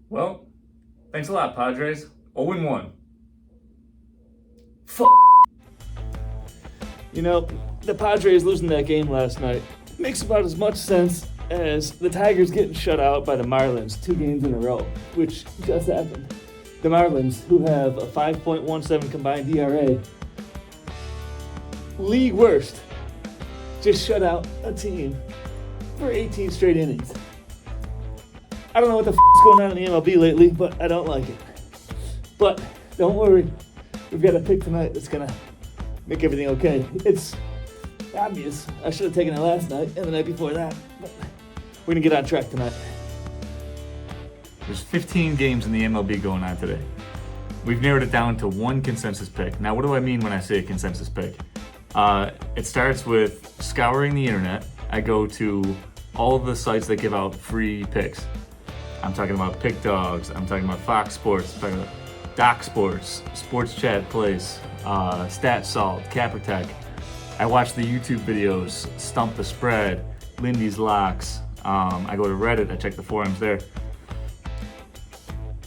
Well, thanks a lot, Padres. 0-1. Fuck. You know, the Padres losing that game last night makes about as much sense as the Tigers getting shut out by the Marlins 2 games in a row, which just happened. The Marlins, who have a 5.17 combined ERA, league worst, just shut out a team for 18 straight innings. I don't know what the is going on in the MLB lately, but I don't like it. But don't worry, we've got a pick tonight that's gonna make everything okay. It's obvious. I should have taken it last night and the night before that, but we're gonna get on track tonight. There's 15 games in the MLB going on today. We've narrowed it down to one consensus pick. Now, what do I mean when I say a consensus pick? It starts with scouring the internet. I go to all of the sites that give out free picks. I'm talking about Pick Dogs. I'm talking about Fox Sports. I'm talking about Doc Sports, Sports Chat Place, Stat Salt, Caprotech. I watch the YouTube videos, Stump the Spread, Lindy's Locks. I go to Reddit. I check the forums there.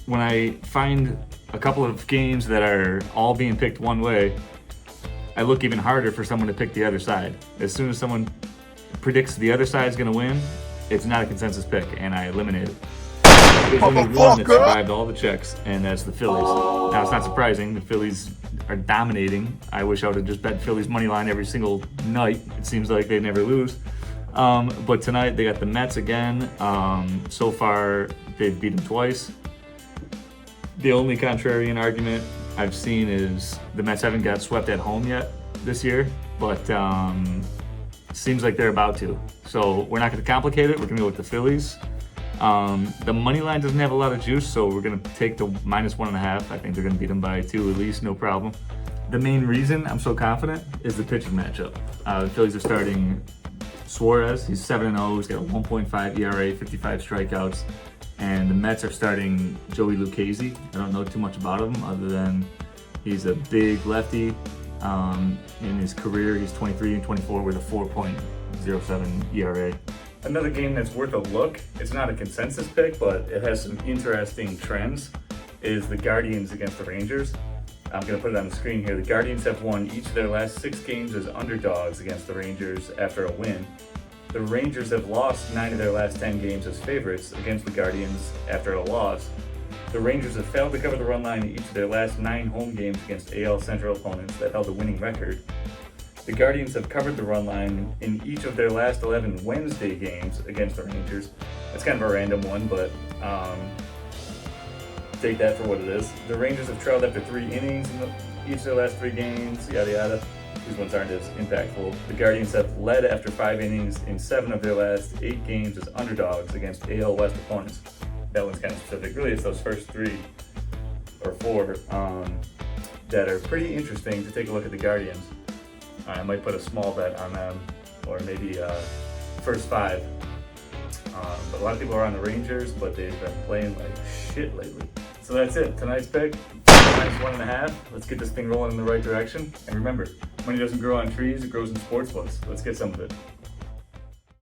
When I find a couple of games that are all being picked one way, I look even harder for someone to pick the other side. As soon as someone predicts the other side's gonna win, it's not a consensus pick, and I eliminate it. There's only one that survived all the checks, and that's the Phillies. Now, it's not surprising. The Phillies are dominating. I wish I would have just bet Phillies money line every single night. It seems like they never lose. But tonight, they got the Mets again. So far, they've beat them twice. The only contrarian argument I've seen is the Mets haven't got swept at home yet this year, but seems like they're about to. So we're not going to complicate it. We're going to go with the Phillies. The money line doesn't have a lot of juice, so we're going to take the -1.5. I think they're going to beat them by 2 at least, no problem. The main reason I'm so confident is the pitching matchup. The Phillies are starting Suarez. He's 7-0. He's got a 1.5 ERA, 55 strikeouts. And the Mets are starting Joey Lucchesi. I don't know too much about him other than he's a big lefty. In his career, he's 23 and 24 with a 4.07 ERA. Another game that's worth a look, it's not a consensus pick, but it has some interesting trends, is the Guardians against the Rangers. I'm going to put it on the screen here. The Guardians have won each of their last 6 games as underdogs against the Rangers after a win. The Rangers have lost 9 of their last 10 games as favorites against the Guardians after a loss. The Rangers have failed to cover the run line in each of their last 9 home games against AL Central opponents that held a winning record. The Guardians have covered the run line in each of their last 11 Wednesday games against the Rangers. That's kind of a random one, but take that for what it is. The Rangers have trailed after 3 innings in each of their last 3 games, yada yada. These ones aren't as impactful. The Guardians have led after 5 innings in 7 of their last 8 games as underdogs against AL West opponents. That one's kind of specific. Really, it's those first 3 or 4 that are pretty interesting to take a look at the Guardians. I might put a small bet on them, or maybe first 5. But a lot of people are on the Rangers, but they've been playing like shit lately. So that's it. Tonight's pick, -1.5. Let's get this thing rolling in the right direction. And remember, money doesn't grow on trees, it grows in sports books. Let's get some of it.